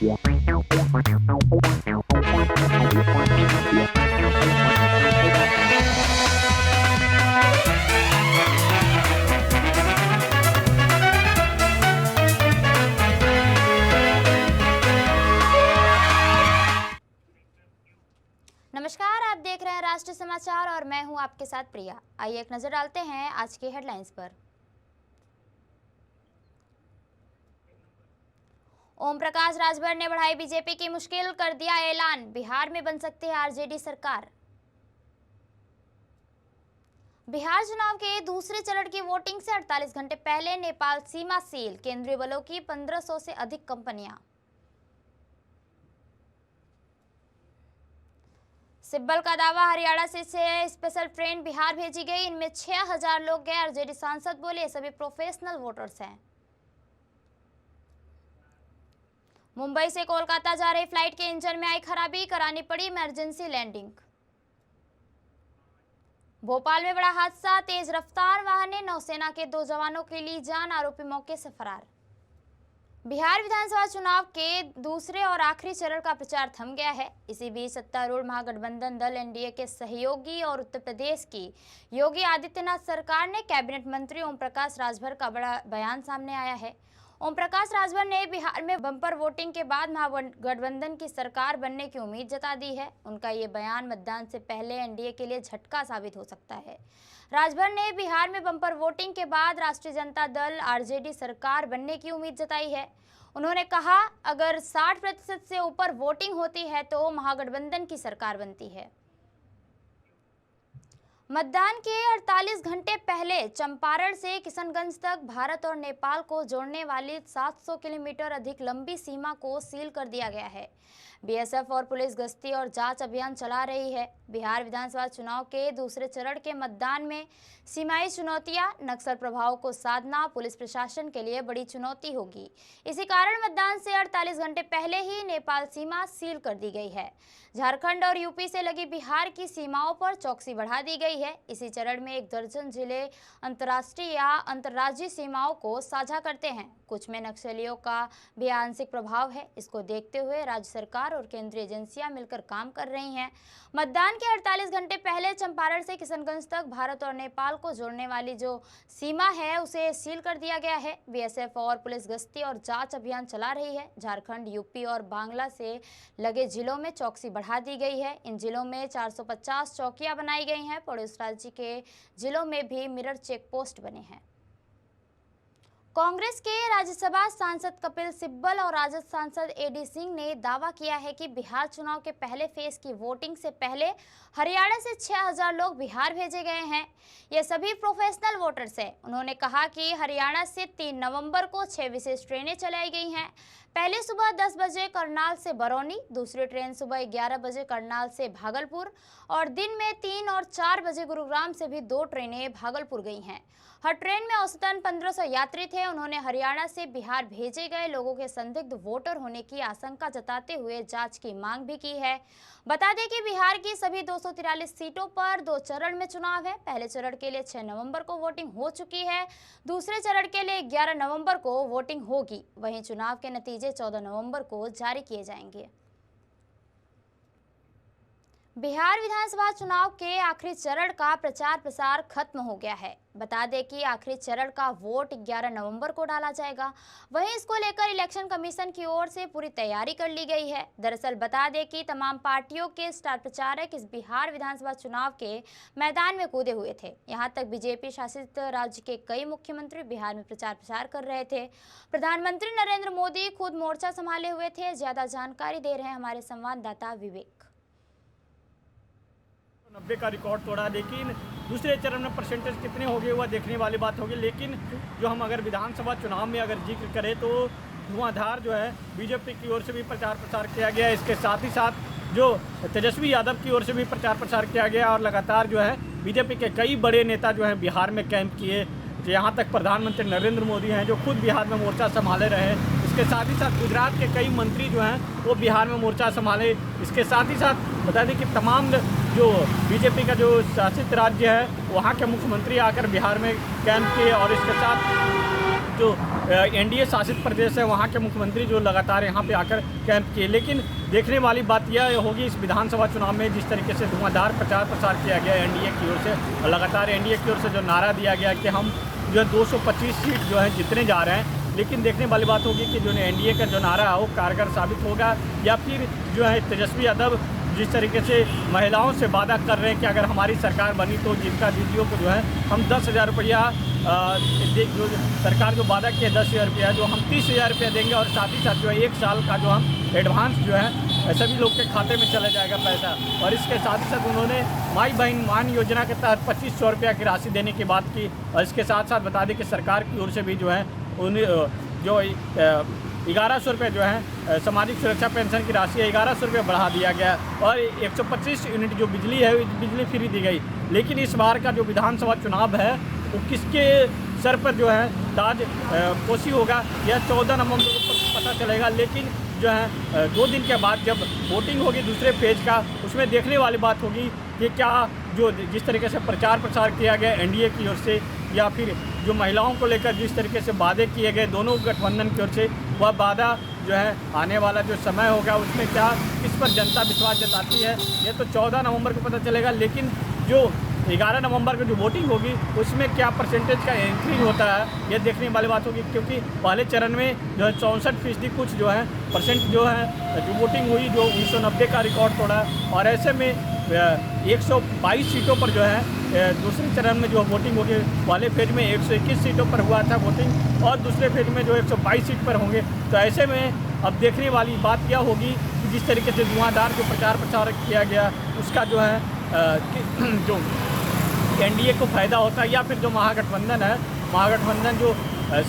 नमस्कार, आप देख रहे हैं राष्ट्रीय समाचार और मैं हूं आपके साथ प्रिया। आइए एक नजर डालते हैं आज की हेडलाइंस पर। ओम प्रकाश राजभर ने बढ़ाई बीजेपी की मुश्किल, कर दिया ऐलान, बिहार में बन सकती है आरजेडी सरकार। बिहार चुनाव के दूसरे चरण की वोटिंग से 48 घंटे पहले नेपाल सीमा सील, केंद्रीय बलों की 1500 से अधिक कंपनियां। सिब्बल का दावा, हरियाणा से 6 स्पेशल ट्रेन बिहार भेजी गई, इनमें 6000 लोग गए। आरजेडी सांसद बोले सभी प्रोफेशनल वोटर्स हैं। मुंबई से कोलकाता जा रही फ्लाइट के इंजन में आई खराबी, करानी पड़ी इमरजेंसी लैंडिंग। भोपाल में बड़ा हादसा, तेज रफ्तार वाहन ने नौसेना के 2 जवानों की ली जान, आरोपी मौके से फरार। बिहार विधानसभा चुनाव के दूसरे और आखिरी चरण का प्रचार थम गया है। इसी बीच सत्तारूढ़ महागठबंधन दल एनडीए के सहयोगी और उत्तर प्रदेश की योगी आदित्यनाथ सरकार ने कैबिनेट मंत्री ओम प्रकाश राजभर का बड़ा बयान सामने आया है। ओम प्रकाश राजभर ने बिहार में बम्पर वोटिंग के बाद महागठबंधन की सरकार बनने की उम्मीद जता दी है। उनका ये बयान मतदान से पहले एनडीए के लिए झटका साबित हो सकता है। राजभर ने बिहार में बम्पर वोटिंग के बाद राष्ट्रीय जनता दल आरजेडी सरकार बनने की उम्मीद जताई है। उन्होंने कहा, अगर 60% से ऊपर वोटिंग होती है तो महागठबंधन की सरकार बनती है। मतदान के 48 घंटे पहले चंपारण से किशनगंज तक भारत और नेपाल को जोड़ने वाली 700 किलोमीटर अधिक लंबी सीमा को सील कर दिया गया है। बीएसएफ और पुलिस गश्ती और जांच अभियान चला रही है। बिहार विधानसभा चुनाव के दूसरे चरण के मतदान में सीमाई चुनौतियां, नक्सल प्रभाव को साधना पुलिस प्रशासन के लिए बड़ी चुनौती होगी। इसी कारण मतदान से 48 घंटे पहले ही नेपाल सीमा सील कर दी गई है। झारखंड और यूपी से लगी बिहार की सीमाओं पर चौकसी बढ़ा दी गई है। इसी चरण में 1 दर्जन जिले अंतर्राष्ट्रीय या अंतर्राज्यीय सीमाओं को साझा करते हैं। कुछ में नक्सलियों का भी आंशिक प्रभाव है। इसको देखते हुए राज्य सरकार और केंद्रीय एजेंसियां मिलकर काम कर रही हैं। मतदान के 48 घंटे पहले चंपारण से किशनगंज तक भारत और नेपाल को जोड़ने वाली जो सीमा है उसे सील कर दिया गया है। बीएसएफ और पुलिस गश्ती और जांच अभियान चला रही है। झारखंड, यूपी और बांग्ला से लगे जिलों में चौकसी बढ़ा दी गई है। इन जिलों में 450 चौकियां बनाई गई हैं। पड़ोस राज्य के जिलों में भी मिरर चेक पोस्ट बने हैं। कांग्रेस के राज्यसभा सांसद कपिल सिब्बल और राजद सांसद एडी सिंह ने दावा किया है कि बिहार चुनाव के पहले फेज की वोटिंग से पहले हरियाणा से 6000 लोग बिहार भेजे गए हैं। ये सभी प्रोफेशनल वोटर्स हैं। उन्होंने कहा कि हरियाणा से 3 नवंबर को 6 विशेष ट्रेनें चलाई गई हैं। पहले सुबह 10 बजे करनाल से बरौनी, दूसरी ट्रेन सुबह 11 बजे करनाल से भागलपुर और दिन में 3 और 4 बजे गुरुग्राम से भी 2 ट्रेनें भागलपुर गई हैं। हर ट्रेन में औसतन 1500 यात्री थे। उन्होंने हरियाणा से बिहार भेजे गए लोगों के संदिग्ध वोटर होने की आशंका जताते हुए जांच की मांग भी की है। बता दें कि बिहार की सभी 243 सीटों पर 2 चरण में चुनाव है। पहले चरण के लिए 6 नवंबर को वोटिंग हो चुकी है। दूसरे चरण के लिए 11 नवंबर को वोटिंग होगी। वहीं चुनाव के नतीजे 14 नवंबर को जारी किए जाएंगे। बिहार विधानसभा चुनाव के आखिरी चरण का प्रचार प्रसार खत्म हो गया है। बता दें कि आखिरी चरण का वोट 11 नवंबर को डाला जाएगा। वहीं इसको लेकर इलेक्शन कमीशन की ओर से पूरी तैयारी कर ली गई है। दरअसल बता दें कि तमाम पार्टियों के स्टार प्रचारक इस बिहार विधानसभा चुनाव के मैदान में कूदे हुए थे। यहां तक बीजेपी शासित राज्य के कई मुख्यमंत्री बिहार में प्रचार प्रसार कर रहे थे। प्रधानमंत्री नरेंद्र मोदी खुद मोर्चा संभाले हुए थे। ज्यादा जानकारी दे रहे हैं हमारे संवाददाता विवेक। 90 का रिकॉर्ड तोड़ा, लेकिन दूसरे चरण में परसेंटेज कितने हो गए वह देखने वाली बात होगी। लेकिन जो हम अगर विधानसभा चुनाव में अगर जिक्र करें तो धुआंधार जो है बीजेपी की ओर से भी प्रचार प्रसार किया गया। इसके साथ ही साथ जो तेजस्वी यादव की ओर से भी प्रचार प्रसार किया गया और लगातार जो है बीजेपी के कई बड़े नेता जो हैं बिहार में कैंप किए। यहाँ तक प्रधानमंत्री नरेंद्र मोदी हैं जो खुद बिहार में मोर्चा संभाले रहे। इसके साथ ही साथ गुजरात के कई मंत्री जो हैं वो बिहार में मोर्चा संभाले। इसके साथ ही साथ बता दें कि तमाम जो बीजेपी का जो शासित राज्य है वहाँ के मुख्यमंत्री आकर बिहार में कैंप किए और इसके साथ जो एनडीए शासित प्रदेश है वहाँ के मुख्यमंत्री जो लगातार यहाँ पे आकर कैंप किए। लेकिन देखने वाली बात यह होगी इस विधानसभा चुनाव में जिस तरीके से धुआंधार प्रचार प्रसार किया गया एनडीए की ओर से, और लगातार एनडीए की ओर से जो नारा दिया गया कि हम जो 225 सीट जो है जीतने जा रहे हैं। लेकिन देखने वाली बात होगी कि जो एनडीए का जो नारा है वो कारगर साबित होगा या फिर जो है तेजस्वी यादव जिस तरीके से महिलाओं से वादा कर रहे हैं कि अगर हमारी सरकार बनी तो जिनका दीदियों को जो है हम 10,000 रुपया जो सरकार जो वादा किया 10,000 रुपया जो हम 30,000 रुपया देंगे, और साथ ही साथ जो है 1 साल का जो हम एडवांस जो है सभी लोग के खाते में चला जाएगा पैसा। और इसके साथ ही साथ उन्होंने माई बहन मान योजना के तहत 2,500 रुपया की राशि देने की बात की। और इसके साथ साथ बता दें कि सरकार की ओर से भी जो है उन्हें जो 1,100 रुपये जो है सामाजिक सुरक्षा पेंशन की राशि 1,100 रुपये बढ़ा दिया गया, और 125 यूनिट जो बिजली है बिजली फ्री दी गई। लेकिन इस बार का जो विधानसभा चुनाव है वो किसके सर पर जो है ताज पोशी होगा यह 14 नवंबर को पता चलेगा। लेकिन जो है 2 दिन के बाद जब वोटिंग होगी दूसरे पेज का, उसमें देखने वाली बात होगी कि क्या जो जिस तरीके से प्रचार प्रसार किया गया एनडीए की ओर से या फिर जो महिलाओं को लेकर जिस तरीके से वादे किए गए दोनों गठबंधन की ओर से, वह वादा जो है आने वाला जो समय होगा उसमें क्या किस पर जनता विश्वास जताती है ये तो 14 नवंबर को पता चलेगा। लेकिन जो 11 नवंबर को जो वोटिंग होगी उसमें क्या परसेंटेज का एंट्री होता है ये देखने वाली बात होगी, क्योंकि पहले चरण में जो है 64% कुछ जो है परसेंट जो है जो वोटिंग हुई जो 1990 का रिकॉर्ड तोड़ा। और ऐसे में 122 सीटों पर जो है दूसरे चरण में जो वोटिंग होगी, पहले फेज में 121 सीटों पर हुआ था वोटिंग और दूसरे फेज में जो 122 सीट पर होंगे। तो ऐसे में अब देखने वाली बात यह होगी कि जिस तरीके से धुआंधार जो प्रचार प्रसार किया गया उसका जो है जो एनडीए को फ़ायदा होता है या फिर जो महागठबंधन है, महागठबंधन जो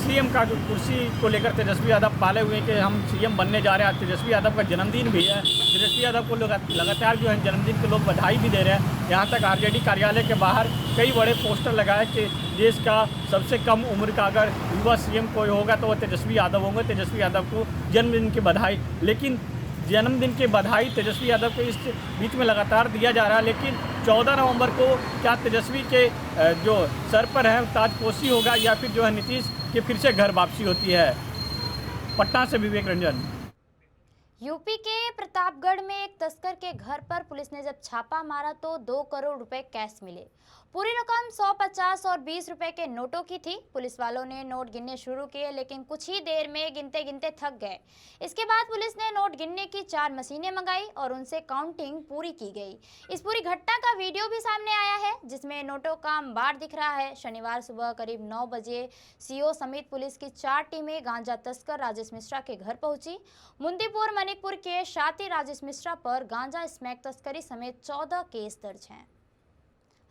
सीएम का जो कुर्सी को लेकर तेजस्वी यादव पाले हुए हैं कि हम सीएम बनने जा रहे हैं। तेजस्वी यादव का जन्मदिन भी है, तेजस्वी यादव को लगातार जो है जन्मदिन के लोग बधाई भी दे रहे हैं। यहाँ तक आरजेडी कार्यालय के बाहर कई बड़े पोस्टर लगाए कि देश का सबसे कम उम्र का अगर युवा सीएम कोई होगा तो वह तेजस्वी यादव होंगे, तेजस्वी यादव को जन्मदिन की बधाई। लेकिन जन्मदिन की बधाई तेजस्वी यादव को इस बीच में लगातार दिया जा रहा है। लेकिन 14 नवंबर को क्या तेजस्वी के जो सर पर है ताजपोशी होगा या फिर जो है नीतीश की फिर से घर वापसी होती है। पटना से विवेक रंजन। यूपी के प्रतापगढ़ में एक तस्कर के घर पर पुलिस ने जब छापा मारा तो 2 करोड़ रुपए कैश मिले। पूरी रकम 100, 50 और 20 रुपए के नोटों की थी। पुलिस वालों ने नोट गिनने शुरू किए लेकिन कुछ ही देर में गिनते गिनते थक गए। इसके बाद पुलिस ने नोट गिनने की 4 मशीनें मंगाई और उनसे काउंटिंग पूरी की गई। इस पूरी घटना का वीडियो भी सामने आया है जिसमें नोटों का अंबार दिख रहा है। शनिवार सुबह करीब 9 बजे सीओ समेत पुलिस की 4 टीमें गांजा तस्कर राजेश मिश्रा के घर पहुंची। मुंदीपुर मणिपुर के शातिर राजेश मिश्रा पर गांजा स्मैक तस्करी समेत 14 केस दर्ज हैं।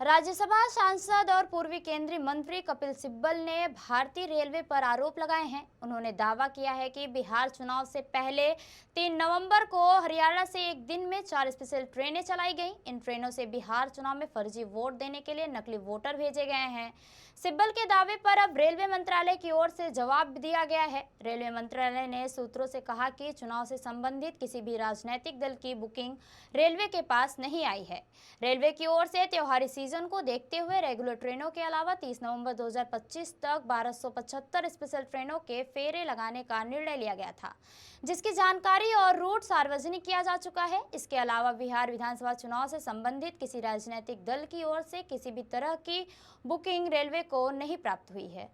राज्यसभा सांसद और पूर्वी केंद्रीय मंत्री कपिल सिब्बल ने भारतीय रेलवे पर आरोप लगाए हैं। उन्होंने दावा किया है कि बिहार चुनाव से पहले 3 नवंबर को हरियाणा से एक दिन में 4 स्पेशल ट्रेनें चलाई गईं। इन ट्रेनों से बिहार चुनाव में फर्जी वोट देने के लिए नकली वोटर भेजे गए हैं। सिब्बल के दावे पर अब रेलवे मंत्रालय की ओर से जवाब दिया गया है। रेलवे मंत्रालय ने सूत्रों से कहा कि चुनाव से संबंधित किसी भी राजनीतिक दल की बुकिंग रेलवे के पास नहीं आई है। रेलवे की ओर से त्योहारी सीजन को देखते हुए रेगुलर ट्रेनों के अलावा 30 नवंबर 2025 तक 1275 स्पेशल ट्रेनों के फेरे लगाने का निर्णय लिया गया था, जिसकी जानकारी और रूट सार्वजनिक किया जा चुका है। इसके अलावा बिहार विधानसभा चुनाव से संबंधित किसी राजनीतिक दल की ओर से किसी भी तरह की बुकिंग रेलवे को नहीं प्राप्त हुई है।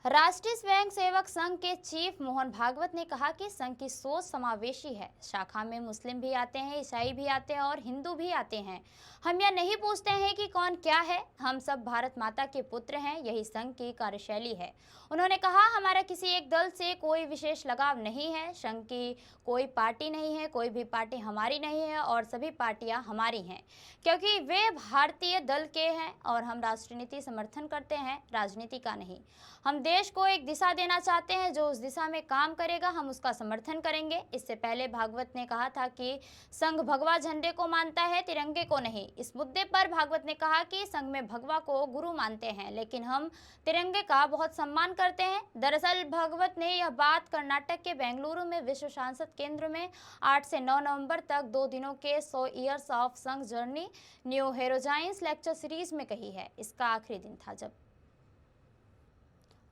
राष्ट्रीय स्वयं सेवक संघ के चीफ मोहन भागवत ने कहा कि संघ की सोच समावेशी है। शाखा में मुस्लिम भी आते हैं, ईसाई भी आते हैं और हिंदू भी आते हैं। हम यह नहीं पूछते हैं कि कौन क्या है, हम सब भारत माता के पुत्र हैं। यही संघ की कार्यशैली है। उन्होंने कहा, हमारा किसी एक दल से कोई विशेष लगाव नहीं है। संघ की कोई पार्टी नहीं है, कोई भी पार्टी हमारी नहीं है और सभी पार्टियां हमारी हैं, क्योंकि वे भारतीय दल के हैं और हम राष्ट्रीय नीति समर्थन करते हैं, राजनीति का नहीं। हम देश को एक दिशा देना चाहते हैं, जो उस दिशा में काम करेगा हम उसका समर्थन करेंगे। इससे पहले भागवत ने कहा था कि संघ भगवा झंडे को मानता है, तिरंगे को नहीं। इस मुद्दे पर भागवत ने कहा कि संघ में भगवा को गुरु मानते हैं, लेकिन हम तिरंगे का बहुत सम्मान करते हैं। दरअसल भागवत ने यह बात कर्नाटक के बेंगलुरु में विश्व सांसद केंद्र में 8 से 9 नवंबर तक 2 दिनों के 100 ईयर्स ऑफ संघ जर्नी न्यू हेरोजाइंस लेक्चर सीरीज में कही है। इसका आखिरी दिन था जब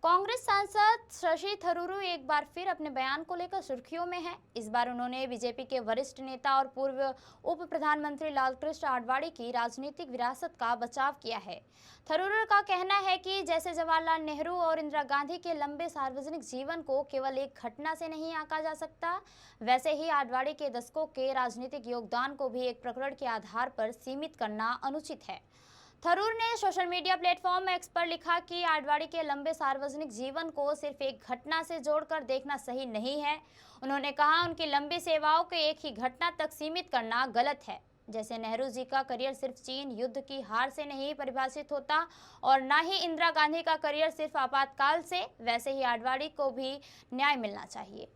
कांग्रेस सांसद शशि थरूर एक बार फिर अपने बयान को लेकर सुर्खियों में हैं। इस बार उन्होंने बीजेपी के वरिष्ठ नेता और पूर्व उप प्रधानमंत्री लालकृष्ण आडवाणी की राजनीतिक विरासत का बचाव किया है। थरूर का कहना है कि जैसे जवाहरलाल नेहरू और इंदिरा गांधी के लंबे सार्वजनिक जीवन को केवल एक घटना से नहीं आंका जा सकता, वैसे ही आडवाणी के दशकों के राजनीतिक योगदान को भी एक प्रकरण के आधार पर सीमित करना अनुचित है। थरूर ने सोशल मीडिया प्लेटफॉर्म एक्स पर लिखा कि आडवाणी के लंबे सार्वजनिक जीवन को सिर्फ एक घटना से जोड़कर देखना सही नहीं है। उन्होंने कहा, उनकी लंबी सेवाओं को एक ही घटना तक सीमित करना गलत है। जैसे नेहरू जी का करियर सिर्फ चीन युद्ध की हार से नहीं परिभाषित होता और न ही इंदिरा गांधी का करियर सिर्फ आपातकाल से, वैसे ही आडवाणी को भी न्याय मिलना चाहिए।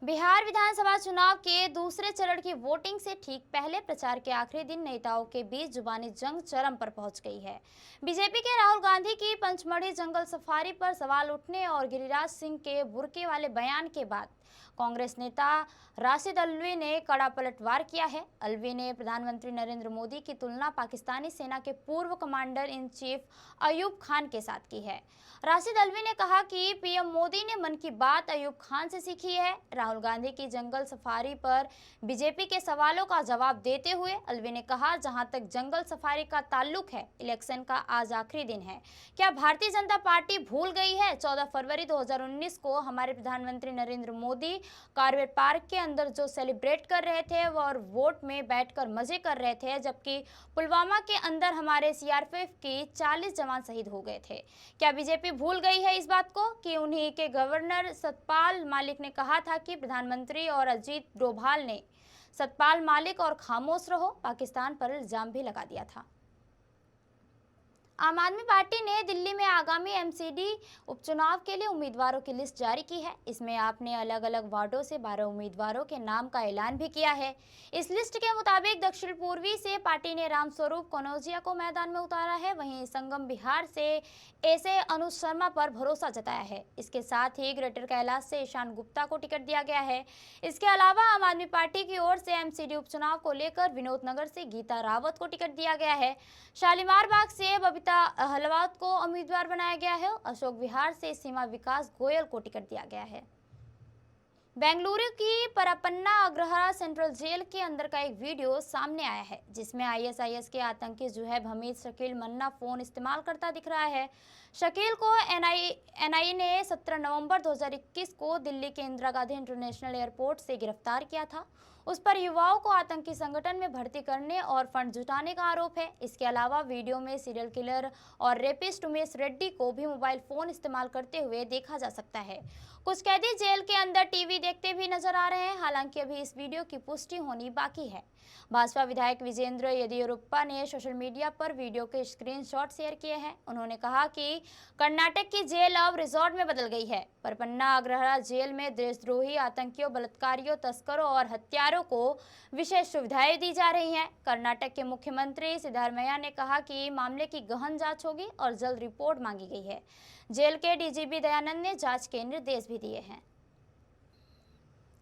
बिहार विधानसभा चुनाव के दूसरे चरण की वोटिंग से ठीक पहले प्रचार के आखिरी दिन नेताओं के बीच जुबानी जंग चरम पर पहुंच गई है। बीजेपी के राहुल गांधी की पंचमढ़ी जंगल सफारी पर सवाल उठने और गिरिराज सिंह के बुर्के वाले बयान के बाद कांग्रेस नेता राशिद अल्वी ने कड़ा पलटवार किया है। अल्वी ने प्रधानमंत्री नरेंद्र मोदी की तुलना पाकिस्तानी सेना के पूर्व commander in chief Ayub Khan के साथ की है। राशिद अल्वी ने कहा कि पीएम मोदी ने मन की बात अयूब खान से सीखी है। राहुल गांधी की जंगल सफारी पर बीजेपी के सवालों का जवाब देते हुए अल्वी ने कहा, जहां तक जंगल सफारी का ताल्लुक है, इलेक्शन का आज आखिरी दिन है। क्या भारतीय जनता पार्टी भूल गई है 14 फरवरी 2019 को हमारे प्रधानमंत्री नरेंद्र मोदी कॉर्बेट पार्क के अंदर जो सेलिब्रेट कर रहे थे और वोट में बैठकर मजे कर रहे थे, जबकि पुलवामा के अंदर हमारे सीआरपीएफ के 40 जवान शहीद हो गए थे। क्या बीजेपी भूल गई है इस बात को कि उन्हीं के गवर्नर सतपाल मलिक ने कहा था कि प्रधानमंत्री और अजीत डोभाल ने सतपाल मलिक और खामोश रहो पाकिस्तान पर इल्जाम भी लगा दिया था। आम आदमी पार्टी ने दिल्ली में आगामी एमसीडी उपचुनाव के लिए उम्मीदवारों की लिस्ट जारी की है। इसमें आपने अलग अलग वार्डों से 12 उम्मीदवारों के नाम का ऐलान भी किया है। इस लिस्ट के मुताबिक दक्षिण पूर्वी से पार्टी ने रामस्वरूप कनौजिया को मैदान में उतारा है, वहीं संगम बिहार से ऐसे अनुज शर्मा पर भरोसा जताया है। इसके साथ ही ग्रेटर कैलाश से ईशान गुप्ता को टिकट दिया गया है। इसके अलावा आम आदमी पार्टी की ओर से एमसीडी उपचुनाव को लेकर विनोद नगर से गीता रावत को टिकट दिया गया है। शालीमार बाग से बबीता हलवात को उम्मीदवार बनाया गया है। अशोक विहार से सीमा विकास गोयल को टिकट दिया गया है। बेंगलुरु की परपन्ना अग्रहारा सेंट्रल जेल के अंदर का एक वीडियो सामने आया है, जिसमें आईएसआईएस के आतंकी जुहैब हमीद शकील मन्ना फोन इस्तेमाल करता दिख रहा है। शकील को एनआईए ने 17 नवंबर 2021 को दिल्ली के इंदिरा गांधी इंटरनेशनल एयरपोर्ट से गिरफ्तार किया था। उस पर युवाओं को आतंकी संगठन में भर्ती करने और फंड जुटाने का आरोप है। इसके अलावा वीडियो में सीरियल किलर और रेपिस्ट उमेश रेड्डी को भी मोबाइल फोन इस्तेमाल करते हुए देखा जा सकता है। कुछ कैदी जेल के अंदर टीवी देखते भी नजर आ रहे हैं। हालांकि अभी इस वीडियो की पुष्टि होनी बाकी है। भाजपा विधायक विजेंद्र येदियुरप्पा ने सोशल मीडिया पर वीडियो के स्क्रीनशॉट शेयर किए हैं। उन्होंने कहा कि कर्नाटक की जेल अब रिजॉर्ट में बदल गई है। परपन्ना अग्रहारा जेल में देशद्रोही, आतंकियों, बलात्कारियों, तस्करों और हत्यारों को विशेष सुविधाएं दी जा रही हैं। कर्नाटक के मुख्यमंत्री सिद्धारमैया ने कहा कि मामले की गहन जांच होगी और जल्द रिपोर्ट मांगी गई है। जेल के डीजीपी दयानंद ने जांच के निर्देश भी दिए हैं।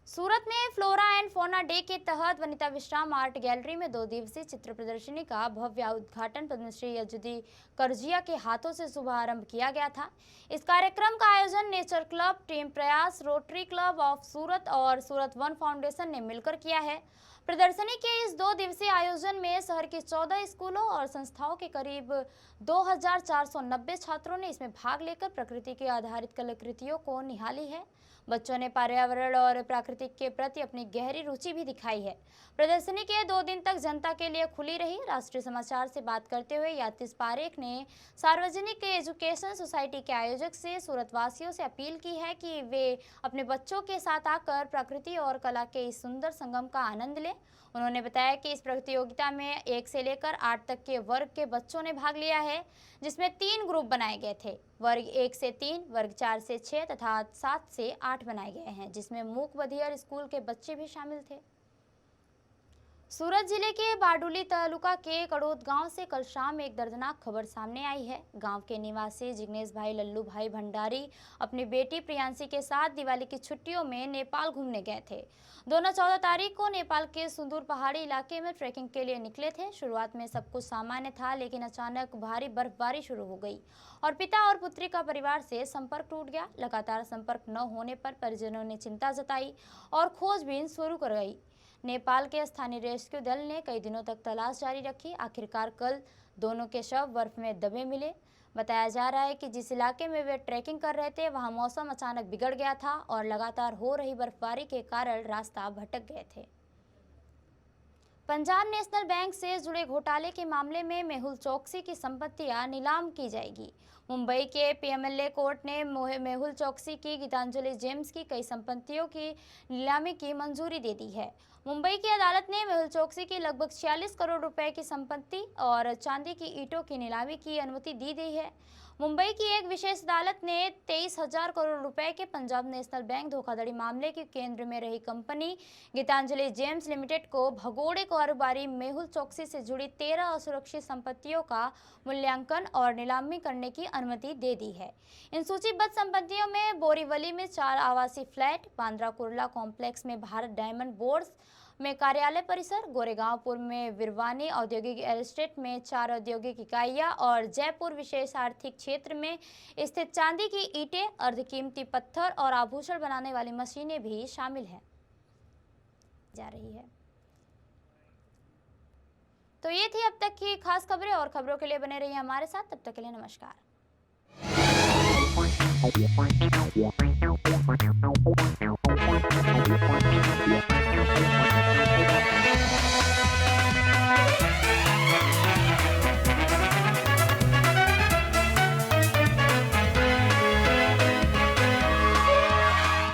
सूरत में फ्लोरा एंड फौना डे के तहत वनिता विश्राम आर्ट गैलरी में 2 दिवसीय चित्र प्रदर्शनी का भव्य उद्घाटन पद्मश्री यजुदी करजिया के हाथों से शुभारंभ किया गया था। इस कार्यक्रम का आयोजन नेचर क्लब, टीम प्रयास, रोटरी क्लब ऑफ सूरत और सूरत वन फाउंडेशन ने मिलकर किया है। प्रदर्शनी के इस 2 दिवसीय आयोजन में शहर के 14 स्कूलों और संस्थाओं के करीब 2490 छात्रों ने इसमें भाग लेकर प्रकृति के आधारित कलाकृतियों को निहाली है। बच्चों ने पर्यावरण और प्रकृति के प्रति अपनी गहरी रुचि भी दिखाई है। प्रदर्शनी के 2 दिन तक जनता के लिए खुली रही। राष्ट्रीय समाचार से बात करते हुए यातिश पारेख ने सार्वजनिक एजुकेशन सोसाइटी के आयोजक से सूरतवासियों से अपील की है कि वे अपने बच्चों के साथ आकर प्रकृति और कला के इस सुंदर संगम का आनंद लें। उन्होंने बताया कि इस प्रतियोगिता में 1 से लेकर 8 तक के वर्ग के बच्चों ने भाग लिया है, जिसमें 3 ग्रुप बनाए गए थे। वर्ग 1 से 3, वर्ग 4 से 6 तथा 7 से 8 बनाए गए हैं, जिसमें मूक बधिर स्कूल के बच्चे भी शामिल थे। सूरत जिले के बारडोली तालुका के कड़ोद गांव से कल शाम एक दर्दनाक खबर सामने आई है। गांव के निवासी जिग्नेश भाई लल्लू भाई भंडारी अपनी बेटी प्रियांशी के साथ दिवाली की छुट्टियों में नेपाल घूमने गए थे। दोनों 14 तारीख को नेपाल के सुदूर पहाड़ी इलाके में ट्रैकिंग के लिए निकले थे। शुरुआत में सब कुछ सामान्य था, लेकिन अचानक भारी बर्फबारी शुरू हो गई और पिता और पुत्री का परिवार से संपर्क टूट गया। लगातार संपर्क न होने पर परिजनों ने चिंता जताई और खोजबीन शुरू कर गई। नेपाल के स्थानीय रेस्क्यू दल ने कई दिनों तक तलाश जारी रखी। आखिरकार कल दोनों के शव बर्फ में दबे मिले। बताया जा रहा है कि जिस इलाके में वे ट्रैकिंग कर रहे थे वहां मौसम अचानक बिगड़ गया था और लगातार हो रही बर्फबारी के कारण रास्ता भटक गए थे। पंजाब नेशनल बैंक से जुड़े घोटाले के मामले में मेहुल चोकसी की संपत्तियां नीलाम की जाएगी। मुंबई के पीएमएलए कोर्ट ने मेहुल चोकसी की गीतांजलि जेम्स की कई संपत्तियों की नीलामी की मंजूरी दे दी है। मुंबई की अदालत ने मेहुल चोकसी की लगभग 46 करोड़ रुपए की संपत्ति और चांदी की ईंटों की नीलामी की अनुमति दी गई है। मुंबई की एक विशेष अदालत ने 23,000 करोड़ रुपए के पंजाब नेशनल बैंक धोखाधड़ी मामले के केंद्र में रही कंपनी गीतांजलि जेम्स लिमिटेड को भगोड़े कारोबारी मेहुल चोकसी से जुड़ी 13 असुरक्षित संपत्तियों का मूल्यांकन और नीलामी करने की अनुमति दे दी है। इन सूचीबद्ध संपत्तियों में बोरीवली में 4 आवासीय फ्लैट, बांद्रा कुर्ला कॉम्प्लेक्स में भारत डायमंड बोर्ड्स में कार्यालय परिसर, गोरेगांवपुर में विरवानी औद्योगिक एस्टेट में 4 औद्योगिक इकाइयां और जयपुर विशेष आर्थिक क्षेत्र में स्थित चांदी की ईंटें, अर्धकीमती पत्थर और आभूषण बनाने वाली मशीनें भी शामिल हैं जा रही है। तो ये थी अब तक की खास खबरें और खबरों के लिए बने रहिए हमारे साथ। तब तक के लिए नमस्कार।